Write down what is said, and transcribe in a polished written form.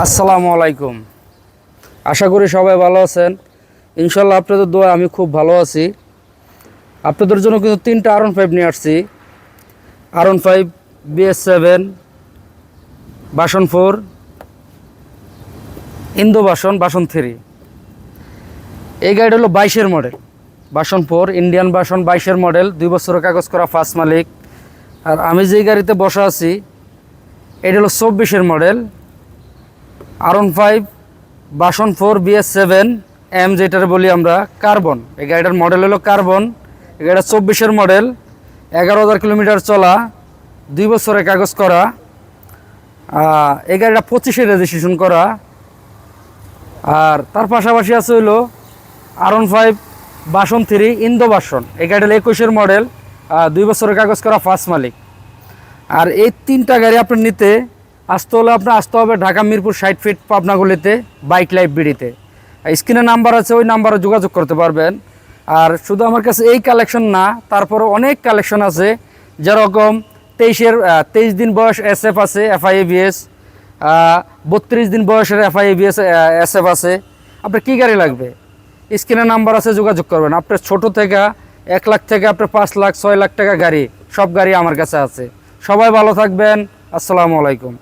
আসসালামু আলাইকুম। আশা করি সবাই ভালো আছেন। ইনশাল্লাহ আপনাদের দোয়া আমি খুব ভালো আছি। আপনাদের জন্য কিন্তু 3টা R15 নিয়ে আসছি। R15 BS7 version 4 Indo version 3। এই গাড়িটা হলো 22-এর মডেল, ভার্সন 4 ইন্ডিয়ান ভার্সন 22-এর মডেল, 2 বছরের কাগজ করা, ফার্স্ট মালিক। আর আমি যেই গাড়িতে বসা আছি এটা হলো 24-এর model R15 version 4 BS7 M, যেটার বলি আমরা কার্বন। এই গাড়িটার মডেল হলো কার্বন। এই গাড়িটা 24-এর মডেল, 11,000 কিলোমিটার চলা, 2 বছরের কাগজ করা। এই গাড়িটা 25-এ রেজিস্ট্রেশন করা। আর তার পাশাপাশি আছে হলো R15 ভার্সন 3 ইন্দো ভার্সন। এই গাড়িটা 21-এর মডেল, 2 বছরের কাগজ করা, ফার্স্ট মালিক। আর এই 3টা গাড়ি আপনার নিতে আসতে হবে ঢাকা মিরপুর 60 ফিট পাবনাগুলিতে, বাইক লাইফ বিডিতে। স্ক্রিনে নাম্বার আছে, ওই নাম্বারে যোগাযোগ করতে পারবেন। আর শুধু আমার কাছে এই কালেকশন না, তারপরে অনেক কালেকশন আছে, যেরকম 23 দিন বয়স SF আছে, FI-ABS, 32 দিন বয়সের FI-ABS SF আছে। আপনার কী গাড়ি লাগবে স্ক্রিনে নাম্বার আছে, যোগাযোগ করবেন। আপনার ছোট থেকে 1 লাখ থেকে আপনার 5 লাখ 6 লাখ টাকা গাড়ি, সব গাড়ি আমার কাছে আছে। সবাই ভালো থাকবেন। আসসালামু আলাইকুম।